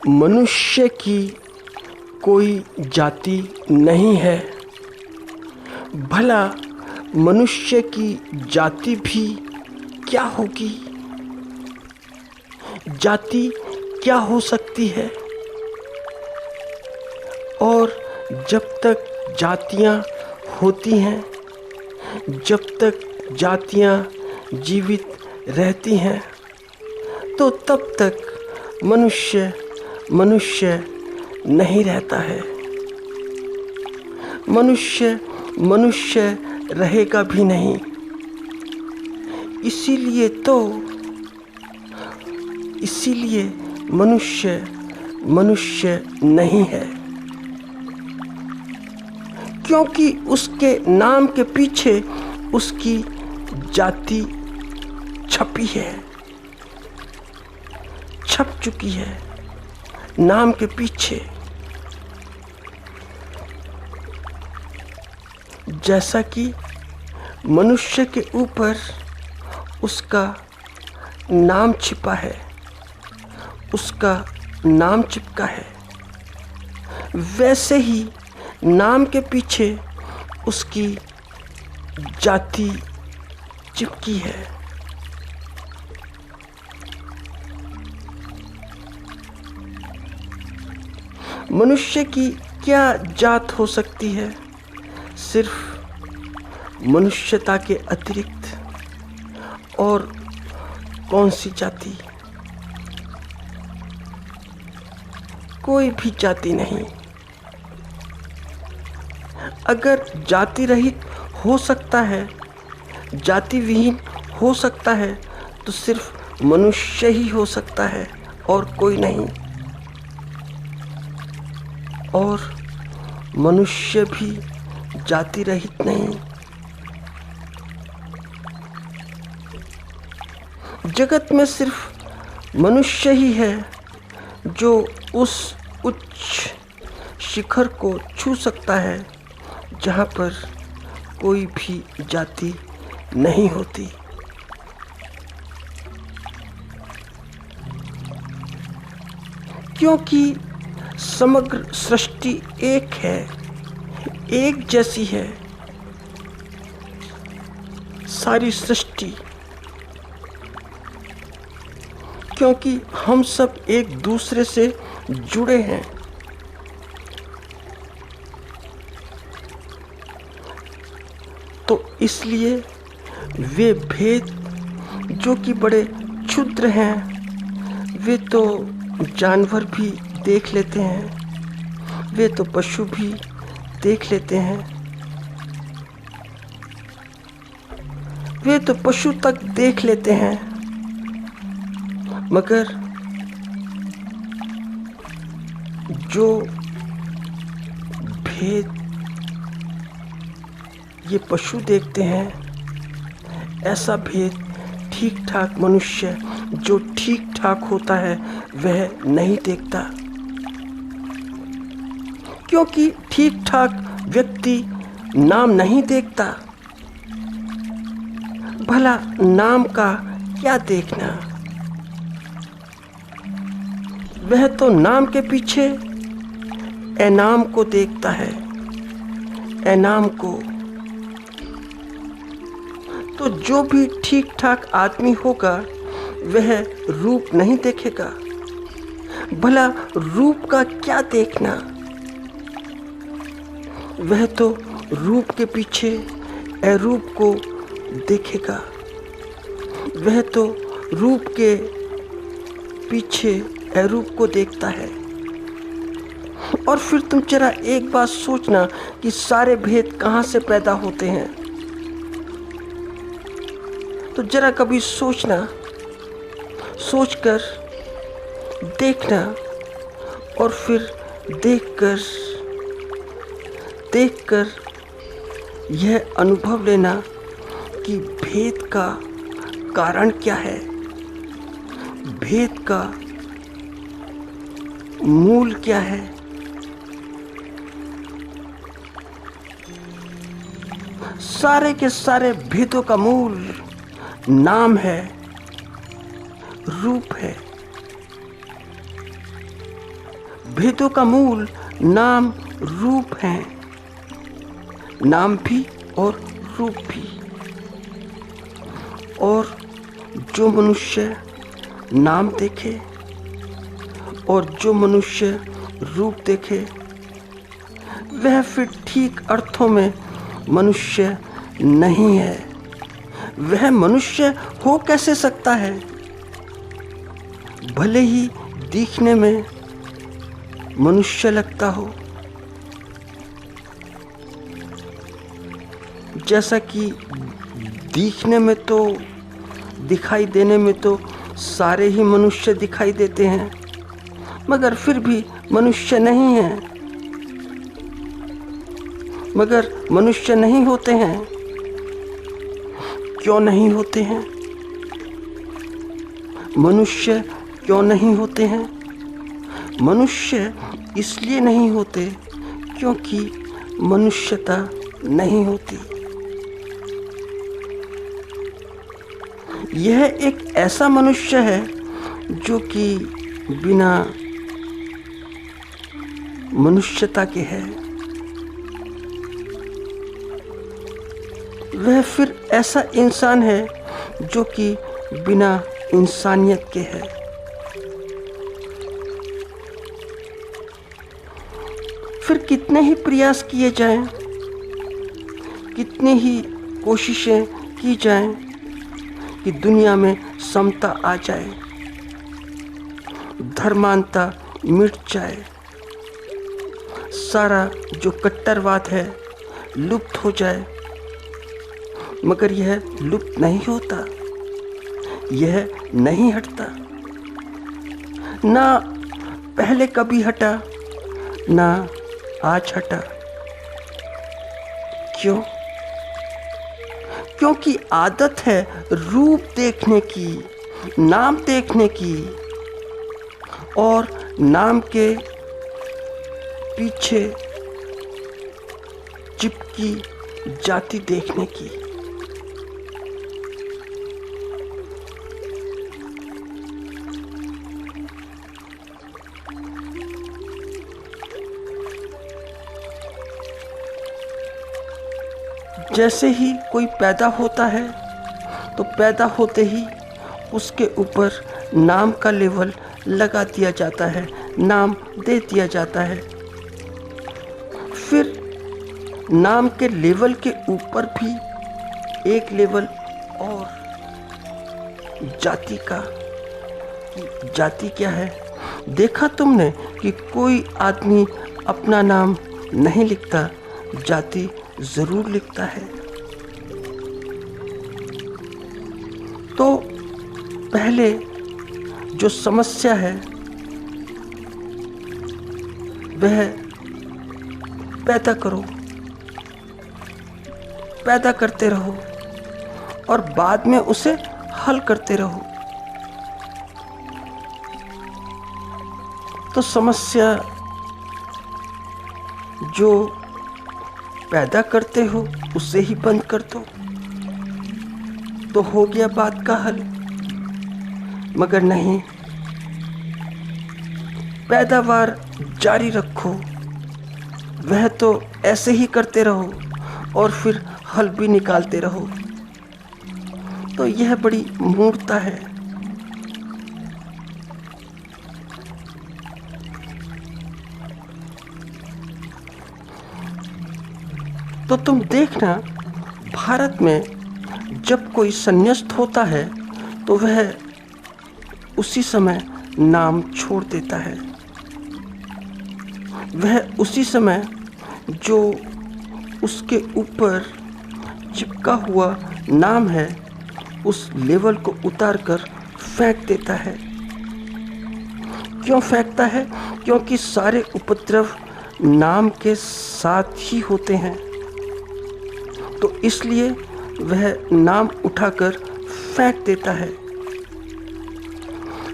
मनुष्य की कोई जाति नहीं है। भला मनुष्य की जाति भी क्या होगी? जाति क्या हो सकती है? और जब तक जातियां होती हैं, जब तक जातियां जीवित रहती हैं, तो तब तक मनुष्य नहीं रहता है। मनुष्य रहेगा भी नहीं। इसीलिए मनुष्य नहीं है, क्योंकि उसके नाम के पीछे उसकी जाति छपी है, छप चुकी है नाम के पीछे। जैसा कि मनुष्य के ऊपर उसका नाम छिपा है, उसका नाम चिपका है, वैसे ही नाम के पीछे उसकी जाति चिपकी है। मनुष्य की क्या जात हो सकती है सिर्फ मनुष्यता के अतिरिक्त? और कौन सी जाति? कोई भी जाति नहीं। अगर जाति रहित हो सकता है, जाति विहीन हो सकता है, तो सिर्फ मनुष्य ही हो सकता है और कोई नहीं। और मनुष्य भी जाति रहित नहीं। जगत में सिर्फ मनुष्य ही है जो उस उच्च शिखर को छू सकता है जहाँ पर कोई भी जाति नहीं होती। क्योंकि समग्र सृष्टि एक है, एक जैसी है सारी सृष्टि। क्योंकि हम सब एक दूसरे से जुड़े हैं। तो इसलिए वे भेद जो कि बड़े क्षुद्र हैं, वे तो जानवर भी देख लेते हैं, वे तो पशु भी देख लेते हैं, वे तो पशु तक देख लेते हैं। मगर जो भेद ये पशु देखते हैं, ऐसा भेद ठीक ठाक मनुष्य जो ठीक ठाक होता है वह नहीं देखता। क्योंकि ठीक ठाक व्यक्ति नाम नहीं देखता। भला नाम का क्या देखना? वह तो नाम के पीछे एनाम को देखता है, एनाम को। तो जो भी ठीक ठाक आदमी होगा वह रूप नहीं देखेगा। भला रूप का क्या देखना? वह तो रूप के पीछे अरूप को देखेगा। वह तो रूप के पीछे अरूप को देखता है। और फिर तुम जरा एक बात सोचना कि सारे भेद कहाँ से पैदा होते हैं। तो जरा कभी सोचना, सोचकर देखना और फिर देखकर यह अनुभव लेना कि भेद का कारण क्या है, भेद का मूल क्या है। सारे के सारे भेदों का मूल नाम है, रूप है। भेदों का मूल नाम रूप है, नाम भी और रूप भी। और जो मनुष्य नाम देखे और जो मनुष्य रूप देखे, वह फिर ठीक अर्थों में मनुष्य नहीं है। वह मनुष्य हो कैसे सकता है? भले ही दिखने में मनुष्य लगता हो, जैसा कि दिखने में तो, दिखाई देने में तो सारे ही मनुष्य दिखाई देते हैं, मगर फिर भी मनुष्य नहीं है, मगर मनुष्य नहीं होते हैं। क्यों नहीं होते हैं? मनुष्य क्यों नहीं होते हैं? मनुष्य इसलिए नहीं होते क्योंकि मनुष्यता नहीं होती। यह एक ऐसा मनुष्य है जो कि बिना मनुष्यता के है। वह फिर ऐसा इंसान है जो कि बिना इंसानियत के है। फिर कितने ही प्रयास किए जाएं, कितनी ही कोशिशें की जाएं कि दुनिया में समता आ जाए, धर्मांता मिट जाए, सारा जो कट्टरवाद है लुप्त हो जाए, मगर यह लुप्त नहीं होता, यह नहीं हटता। ना पहले कभी हटा, ना आज हटा। क्यों? क्योंकि आदत है रूप देखने की, नाम देखने की, और नाम के पीछे चिपकी जाति देखने की। जैसे ही कोई पैदा होता है तो पैदा होते ही उसके ऊपर नाम का लेवल लगा दिया जाता है, नाम दे दिया जाता है। फिर नाम के लेवल के ऊपर भी एक लेवल और जाति का। जाति क्या है? देखा तुमने कि कोई आदमी अपना नाम नहीं लिखता, जाति जरूर लिखता है। तो पहले जो समस्या है वह पैदा करो, पैदा करते रहो और बाद में उसे हल करते रहो। तो समस्या जो पैदा करते हो उसे ही बंद कर दो तो हो गया बात का हल। मगर नहीं, पैदावार जारी रखो, वह तो ऐसे ही करते रहो और फिर हल भी निकालते रहो। तो यह बड़ी मूर्खता है। तो तुम देखना, भारत में जब कोई संन्यास्त होता है तो वह उसी समय नाम छोड़ देता है। वह उसी समय जो उसके ऊपर चिपका हुआ नाम है उस लेवल को उतार कर फेंक देता है। क्यों फेंकता है? क्योंकि सारे उपद्रव नाम के साथ ही होते हैं, तो इसलिए वह नाम उठाकर फेंक देता है।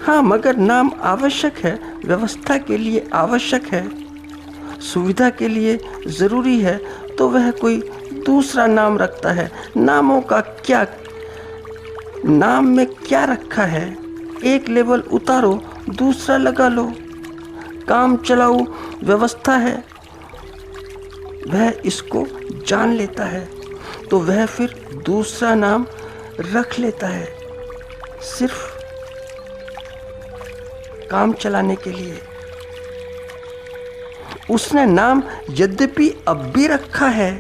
हाँ, मगर नाम आवश्यक है, व्यवस्था के लिए आवश्यक है, सुविधा के लिए ज़रूरी है, तो वह कोई दूसरा नाम रखता है। नामों का क्या, नाम में क्या रखा है? एक लेवल उतारो, दूसरा लगा लो। काम चलाऊ व्यवस्था है, वह इसको जान लेता है तो वह फिर दूसरा नाम रख लेता है, सिर्फ काम चलाने के लिए। उसने नाम यद्यपि अब भी रखा है,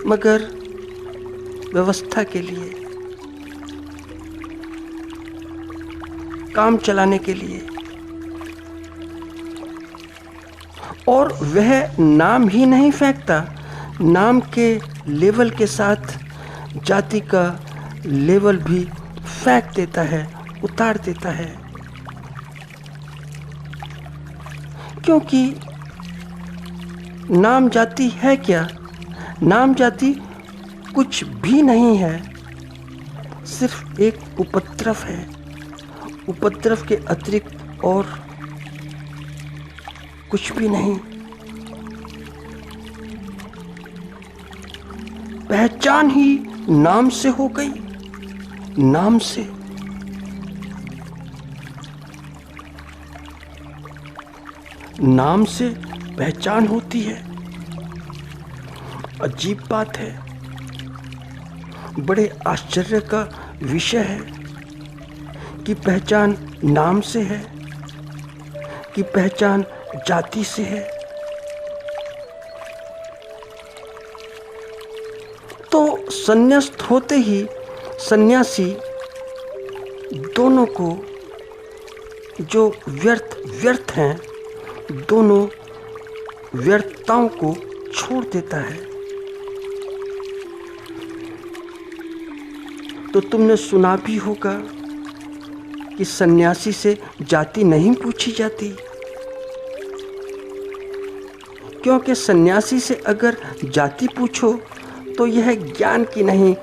मगर व्यवस्था के लिए, काम चलाने के लिए। और वह नाम ही नहीं फेंकता, नाम के लेवल के साथ जाति का लेवल भी फेंक देता है, उतार देता है। क्योंकि नाम जाति है क्या? नाम जाति कुछ भी नहीं है, सिर्फ एक उपद्रव है। उपद्रव के अतिरिक्त और कुछ भी नहीं। पहचान ही नाम से हो गई, नाम से। नाम से पहचान होती है। अजीब बात है, बड़े आश्चर्य का विषय है कि पहचान नाम से है, कि पहचान जाति से है। तो संन्यास्त होते ही सन्यासी दोनों को, जो व्यर्थ हैं, दोनों व्यर्थताओं को छोड़ देता है। तो तुमने सुना भी होगा कि सन्यासी से जाति नहीं पूछी जाती, क्योंकि सन्यासी से अगर जाति पूछो तो यह ज्ञान की नहीं,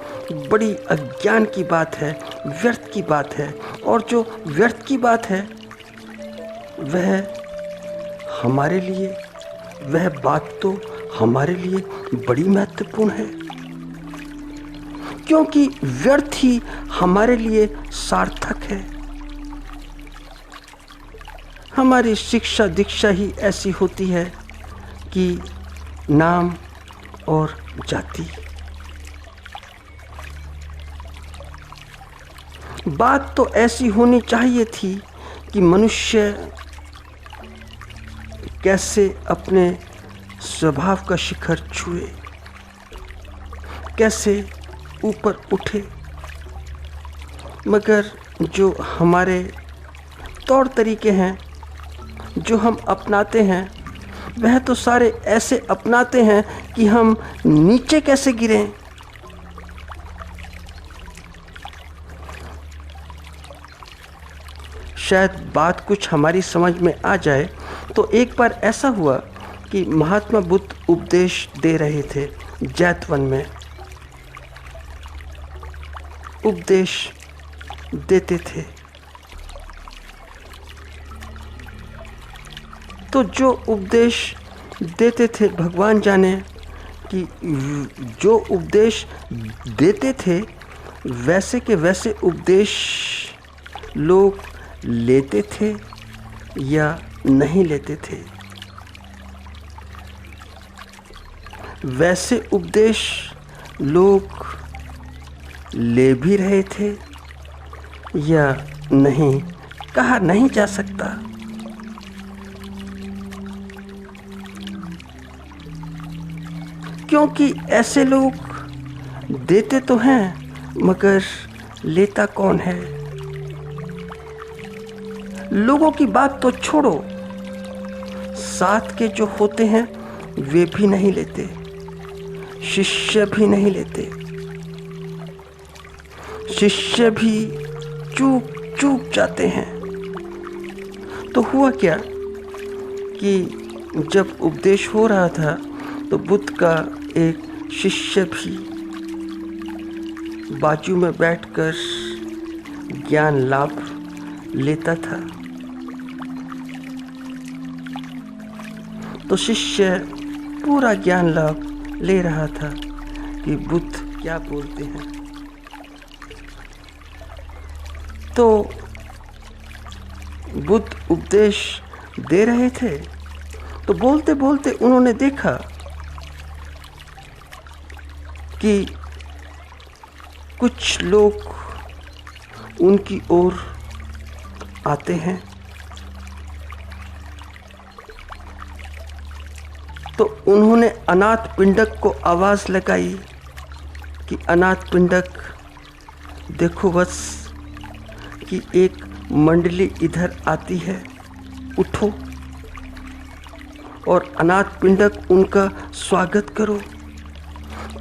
बड़ी अज्ञान की बात है, व्यर्थ की बात है। और जो व्यर्थ की बात है वह हमारे लिए, वह बात तो हमारे लिए बड़ी महत्वपूर्ण है, क्योंकि व्यर्थ ही हमारे लिए सार्थक है। हमारी शिक्षा दीक्षा ही ऐसी होती है कि नाम और जाति। बात तो ऐसी होनी चाहिए थी कि मनुष्य कैसे अपने स्वभाव का शिखर छुए, कैसे ऊपर उठे। मगर जो हमारे तौर तरीके हैं, जो हम अपनाते हैं, वह तो सारे ऐसे अपनाते हैं कि हम नीचे कैसे गिरें। शायद बात कुछ हमारी समझ में आ जाए। तो एक बार ऐसा हुआ कि महात्मा बुद्ध उपदेश दे रहे थे, जैतवन में उपदेश देते थे। तो जो उपदेश देते थे, भगवान जाने कि जो उपदेश देते थे वैसे के वैसे उपदेश लोग लेते थे या नहीं लेते थे। वैसे उपदेश लोग ले भी रहे थे या नहीं, कहा नहीं जा सकता। क्योंकि ऐसे लोग देते तो हैं मगर लेता कौन है। लोगों की बात तो छोड़ो, साथ के जो होते हैं वे भी नहीं लेते, शिष्य भी नहीं लेते। शिष्य भी चूक जाते हैं। तो हुआ क्या कि जब उपदेश हो रहा था तो बुद्ध का एक शिष्य भी बाजू में बैठकर ज्ञान लाभ लेता था। तो शिष्य पूरा ज्ञान लाभ ले रहा था कि बुद्ध क्या बोलते हैं। तो बुद्ध उपदेश दे रहे थे तो बोलते बोलते उन्होंने देखा कि कुछ लोग उनकी ओर आते हैं। तो उन्होंने अनाथ पिंडक को आवाज लगाई कि अनाथ पिंडक, देखो बस कि एक मंडली इधर आती है, उठो और अनाथ पिंडक उनका स्वागत करो,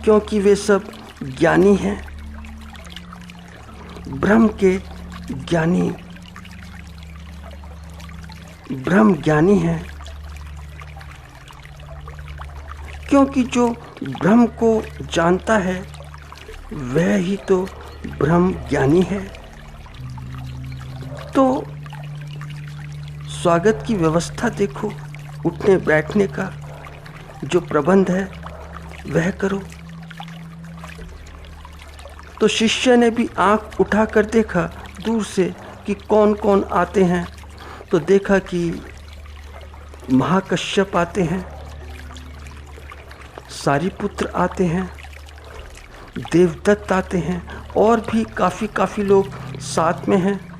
क्योंकि वे सब ज्ञानी हैं, ब्रह्म के ज्ञानी, ब्रह्म ज्ञानी हैं। क्योंकि जो ब्रह्म को जानता है वह ही तो ब्रह्म ज्ञानी है। तो स्वागत की व्यवस्था देखो, उठने बैठने का जो प्रबंध है वह करो। तो शिष्य ने भी आंख उठाकर देखा दूर से कि कौन कौन आते हैं। तो देखा कि महाकश्यप आते हैं, सारीपुत्र आते हैं, देवदत्त आते हैं और भी काफ़ी लोग साथ में हैं।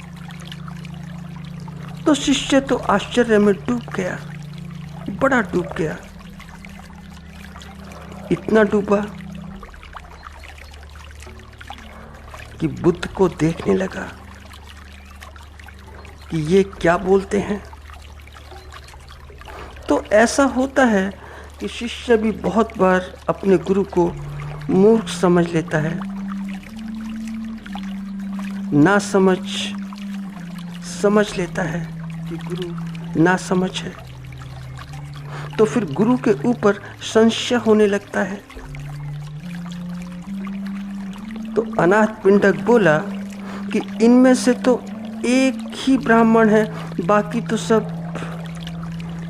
तो शिष्य तो आश्चर्य में डूब गया, बड़ा डूब गया, इतना डूबा कि बुद्ध को देखने लगा कि ये क्या बोलते हैं। तो ऐसा होता है कि शिष्य भी बहुत बार अपने गुरु को मूर्ख समझ लेता है, ना समझ लेता है कि गुरु ना समझ है। तो फिर गुरु के ऊपर संशय होने लगता है। तो अनाथ पिंडक बोला कि इनमें से तो एक ही ब्राह्मण है, बाकी तो सब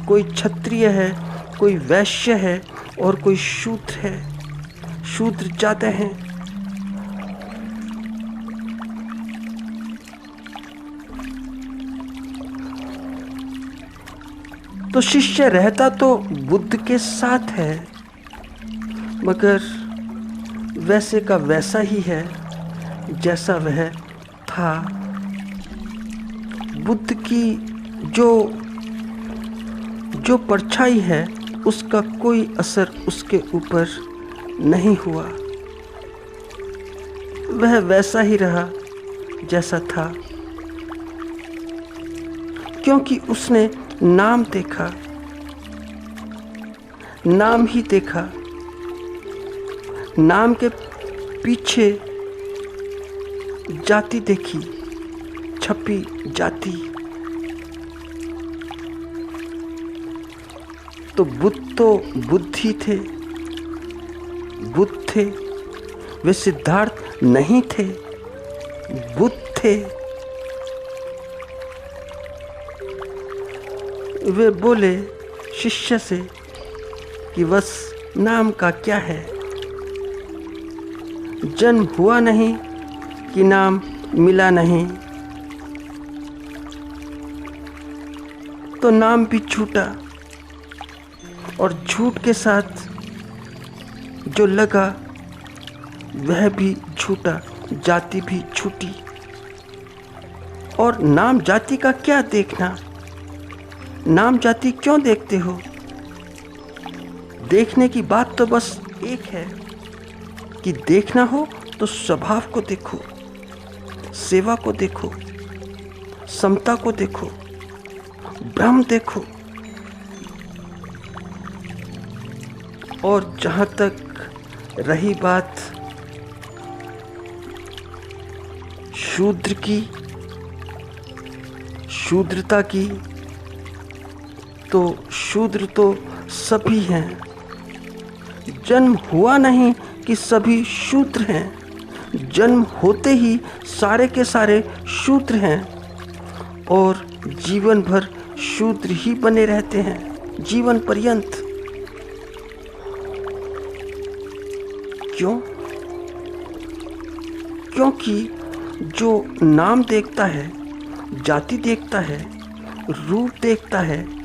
कोई क्षत्रिय है, कोई वैश्य है और कोई शूद्र है, शूद्र जाते हैं। तो शिष्य रहता तो बुद्ध के साथ है, मगर वैसे का वैसा ही है जैसा वह था। बुद्ध की जो परछाई है उसका कोई असर उसके ऊपर नहीं हुआ, वह वैसा ही रहा जैसा था। क्योंकि उसने नाम देखा, नाम ही देखा, नाम के पीछे जाति देखी, छपी जाति। तो बुद्ध तो बुद्ध ही थे, बुद्ध थे, वे सिद्धार्थ नहीं थे, बुद्ध थे। वे बोले शिष्य से कि बस नाम का क्या है, जन्म हुआ नहीं कि नाम मिला नहीं। तो नाम भी छूटा और झूठ के साथ जो लगा वह भी झूठा, जाति भी छूटी। और नाम जाति का क्या देखना, नाम जाति क्यों देखते हो? देखने की बात तो बस एक है कि देखना हो तो स्वभाव को देखो, सेवा को देखो, समता को देखो, ब्रह्म देखो। और जहाँ तक रही बात शूद्र की, शूद्रता की, तो शूद्र तो सभी हैं, जन्म हुआ नहीं कि सभी शूद्र हैं, जन्म होते ही सारे के सारे शूद्र हैं और जीवन भर शूद्र ही बने रहते हैं, जीवन पर्यंत। क्यों? क्योंकि जो नाम देखता है, जाति देखता है, रूप देखता है,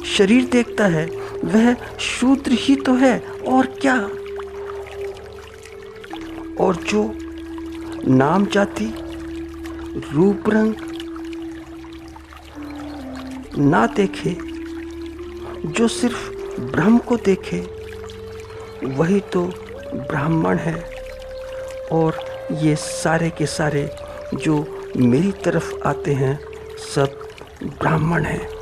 शरीर देखता है, वह शूद्र ही तो है और क्या। और जो नाम जाति, रूप रंग ना देखे, जो सिर्फ ब्रह्म को देखे, वही तो ब्राह्मण है। और ये सारे के सारे जो मेरी तरफ आते हैं सब ब्राह्मण हैं।